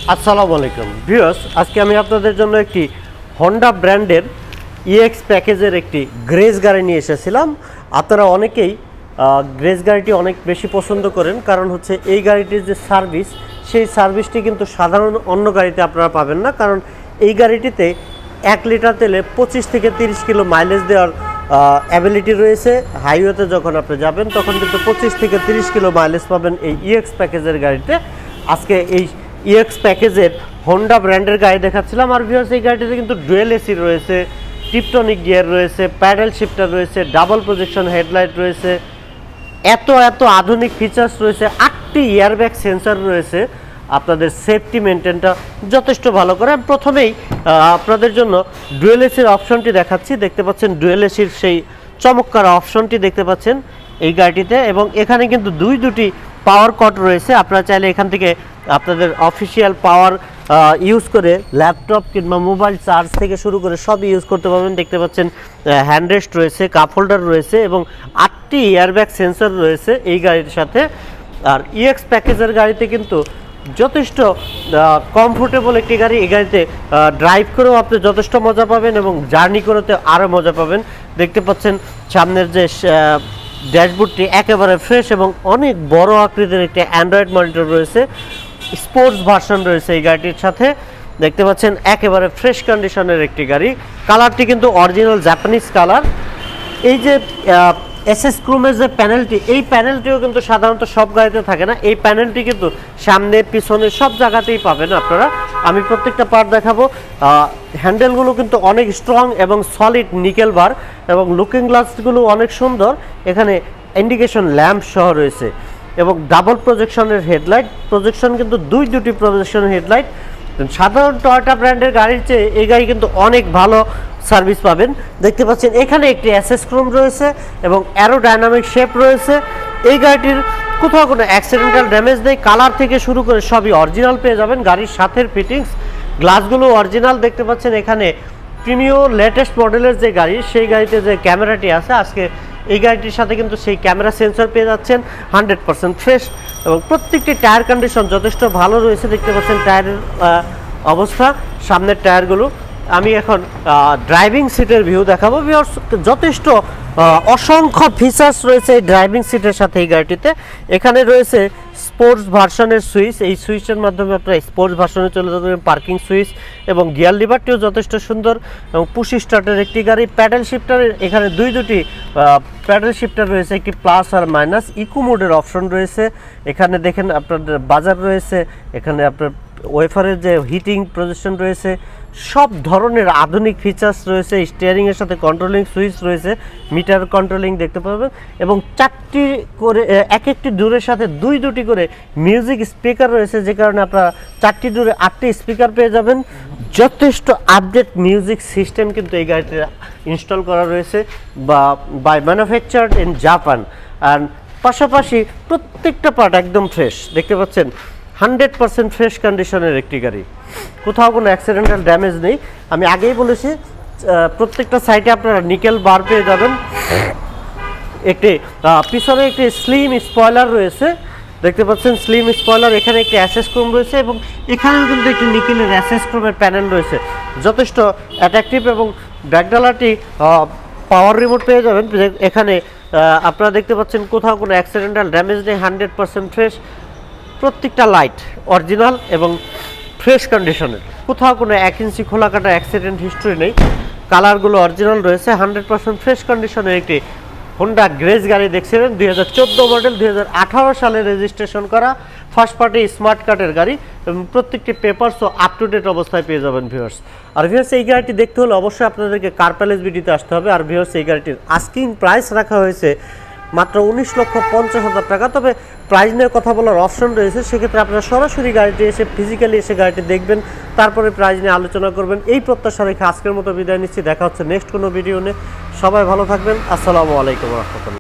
আসসালামু আলাইকুম ভিউয়ার্স, আজকে আমি আপনাদের জন্য একটি হন্ডা ব্র্যান্ডের ইএক্স প্যাকেজের একটি গ্রেজ গাড়ি নিয়ে এসেছিলাম। আপনারা অনেকেই গ্রেজ গাড়িটি অনেক বেশি পছন্দ করেন, কারণ হচ্ছে এই গাড়িটির যে সার্ভিস, সেই সার্ভিসটি কিন্তু সাধারণ অন্য গাড়িতে আপনারা পাবেন না। কারণ এই গাড়িটিতে 1 লিটার তেলে 25 থেকে 30 কিলো মাইলেজ দেওয়ার অ্যাবিলিটি রয়েছে। হাইওয়েতে যখন আপনি যাবেন তখন কিন্তু 25 থেকে 30 কিলো মাইলেজ পাবেন এই ইএক্স প্যাকেজের গাড়িতে। আজকে এই ইএক্স প্যাকেজের হন্ডা ব্র্যান্ডের গাড়ি দেখাচ্ছিলাম। আর ভিউয়ার্স, এই গাড়িটিতে কিন্তু ডুয়েল এসি রয়েছে, টিপটনিক গিয়ার রয়েছে, প্যাডেল শিফটার রয়েছে, ডাবল প্রজেকশন হেডলাইট রয়েছে, এত আধুনিক ফিচার্স রয়েছে, 8টি এয়ারব্যাগ সেন্সর রয়েছে। আপনাদের সেফটি মেনটেনটা যথেষ্ট ভালো করে। আমি প্রথমেই আপনাদের জন্য ডুয়েল এসির অপশনটি দেখাচ্ছি। দেখতে পাচ্ছেন ডুয়েল এসির সেই চমৎকার অপশনটি দেখতে পাচ্ছেন এই গাড়িটিতে, এবং এখানে কিন্তু দুটি পাওয়ার কট রয়েছে। আপনারা চাইলে এখান থেকে আপনাদের অফিসিয়াল পাওয়ার ইউজ করে ল্যাপটপ কিংবা মোবাইল চার্জ থেকে শুরু করে সব ইউজ করতে পারবেন। দেখতে পাচ্ছেন হ্যান্ডরেস্ট রয়েছে, কাপ হোল্ডার রয়েছে এবং 8টি এয়ারব্যাগ সেন্সর রয়েছে এই গাড়ির সাথে। আর ইএক্স প্যাকেজের গাড়িতে কিন্তু যথেষ্ট কমফোর্টেবল একটি গাড়ি। এই গাড়িতে ড্রাইভ করেও আপনি যথেষ্ট মজা পাবেন এবং জার্নি করতে আরও মজা পাবেন। দেখতে পাচ্ছেন সামনের যে ড্যাশবোর্ডটি একেবারে ফ্রেশ এবং অনেক বড় আকৃতির একটি অ্যান্ড্রয়েড মনিটর রয়েছে। স্পোর্টস ভার্সন রয়েছে এই গাড়িটির সাথে। দেখতে পাচ্ছেন একেবারে ফ্রেশ কন্ডিশনের একটি গাড়ি। কালারটি কিন্তু অরিজিনাল জাপানিজ কালার। এই যে এসএস ক্রোমের যে প্যানেলটি, এই প্যানেলটিও কিন্তু সাধারণত সব গাড়িতে থাকে না। এই প্যানেলটি কিন্তু সামনে পিছনে সব জায়গাতেই পাবেন আপনারা। আমি প্রত্যেকটা পার্ট দেখাবো। হ্যান্ডেলগুলো কিন্তু অনেক স্ট্রং এবং সলিড নিকেল বার, এবং লুকিং গ্লাসগুলো অনেক সুন্দর। এখানে ইন্ডিকেশন ল্যাম্প সহ রয়েছে এবং ডাবল প্রজেকশনের হেডলাইট। প্রজেকশন কিন্তু দুটি প্রজেকশন হেডলাইট। সাধারণ টয়োটা ব্র্যান্ডের গাড়ির চেয়ে এই গাড়ি কিন্তু অনেক ভালো সার্ভিস পাবেন। দেখতে পাচ্ছেন এখানে একটি এসএস ক্রোম রয়েছে এবং অ্যারোডাইনামিক শেপ রয়েছে। এই গাড়িটির কোথাও কোনো অ্যাক্সিডেন্টাল ড্যামেজ নেই। কালার থেকে শুরু করে সবই অরিজিনাল পেয়ে যাবেন। গাড়ির সাথের ফিটিংস, গ্লাসগুলো অরিজিনাল। দেখতে পাচ্ছেন এখানে প্রিমিয়াম লেটেস্ট মডেলের যে গাড়ি, সেই গাড়িতে যে ক্যামেরাটি আছে, আজকে এই গাড়িটির সাথে কিন্তু সেই ক্যামেরা সেন্সর পেয়ে যাচ্ছেন। 100% ফ্রেশ এবং প্রত্যেকটি টায়ার কন্ডিশন যথেষ্ট ভালো রয়েছে। দেখতে পাচ্ছেন টায়ারের অবস্থা, সামনের টায়ারগুলো। আমি এখন ড্রাইভিং সিটের ভিউ দেখাবো। যথেষ্ট অসংখ্য ফিচার্স রয়েছে এই ড্রাইভিং সিটের সাথে এই গাড়িটিতে। এখানে রয়েছে স্পোর্টস ভার্সনের সুইচ। এই সুইচের মাধ্যমে আপনারা স্পোর্টস ভার্সনে চলে যাবেন। পার্কিং সুইচ এবং গিয়ার লিভারটিও যথেষ্ট সুন্দর এবং পুশ স্টার্টের একটি গাড়ি। প্যাডেল শিফটারের এখানে দুটি প্যাডেল শিফটার রয়েছে, একটি প্লাস আর মাইনাস। ইকো মোডের অপশন রয়েছে। এখানে দেখেন আপনাদের বাজার রয়েছে, এখানে আপনার ওয়েফারের যে হিটিং পজিশন রয়েছে, সব ধরনের আধুনিক ফিচার্স রয়েছে। স্টিয়ারিংয়ের সাথে কন্ট্রোলিং সুইচ রয়েছে, মিটার কন্ট্রোলিং দেখতে পাবেন এবং 4টি করে এক একটি ডোরের সাথে দুটি করে মিউজিক স্পিকার রয়েছে, যে কারণে আপনারা 4টি ডোরে 8টি স্পিকার পেয়ে যাবেন। যথেষ্ট আপডেট মিউজিক সিস্টেম কিন্তু এই গাড়িতে ইনস্টল করা রয়েছে বাই ম্যানুফ্যাকচার্ড ইন জাপান। আর পাশাপাশি প্রত্যেকটা পার্ট একদম ফ্রেশ। দেখতে পাচ্ছেন 100% ফ্রেশ কন্ডিশনের একটি গাড়ি, কোথাও কোনো অ্যাক্সিডেন্টাল ড্যামেজ নেই। আমি আগেই বলেছি প্রত্যেকটা সাইডে আপনারা নিকেল বার পেয়ে যাবেন। একটি পিছনে একটি স্লিম স্পয়লার রয়েছে। দেখতে পাচ্ছেন স্লিম স্পয়লার। এখানে একটি অ্যাসেস ক্রোম রয়েছে এবং এখানেও কিন্তু একটি নিকেলের অ্যাসেস ক্রোমের প্যানেল রয়েছে, যথেষ্ট অ্যাট্রাকটিভ। এবং ব্যাকডালাটি পাওয়ার রিমোট পেয়ে যাবেন। এখানে আপনারা দেখতে পাচ্ছেন কোথাও কোনো অ্যাক্সিডেন্টাল ড্যামেজ নেই, 100% ফ্রেশ। প্রত্যেকটা লাইট অরিজিনাল এবং ফ্রেশ কন্ডিশনের, কোথাও কোনো 1 ইঞ্চি খোলা কাটা অ্যাক্সিডেন্ট হিস্ট্রি নেই। কালারগুলো অরিজিনাল রয়েছে। 100% ফ্রেশ কন্ডিশনের একটি হোন্ডা গ্রেজ গাড়ি দেখছিলেন। 2014 মডেল, 2018 সালে রেজিস্ট্রেশন করা ফার্স্ট পার্টি স্মার্ট কার্ডের গাড়ি এবং প্রত্যেকটি পেপারসও আপ টু ডেট অবস্থায় পেয়ে যাবেন ভিউয়ার্স। আর ভিউয়ার্স, এই গাড়িটি দেখতে হলে অবশ্যই আপনাদেরকে কার প্যালেস ভিডিওতে আসতে হবে। আর ভিউয়ার্স, এই গাড়িটির আস্কিং প্রাইস রাখা হয়েছে মাত্র 19,50,000 টাকা। তবে প্রাইস নিয়ে কথা বলার অপশন রয়েছে, সেক্ষেত্রে আপনারা সরাসরি গাড়িটি এসে ফিজিক্যালি এসে গাড়িটি দেখবেন, তারপরে প্রাইস নিয়ে আলোচনা করবেন। এই প্রত্যাশা রেখে আজকের মতো বিদায় নিচ্ছি। দেখা হচ্ছে নেক্সট কোনো ভিডিও নিয়ে। সবাই ভালো থাকবেন। আসসালামু আলাইকুম ওয়া রাহমাতুল্লাহ।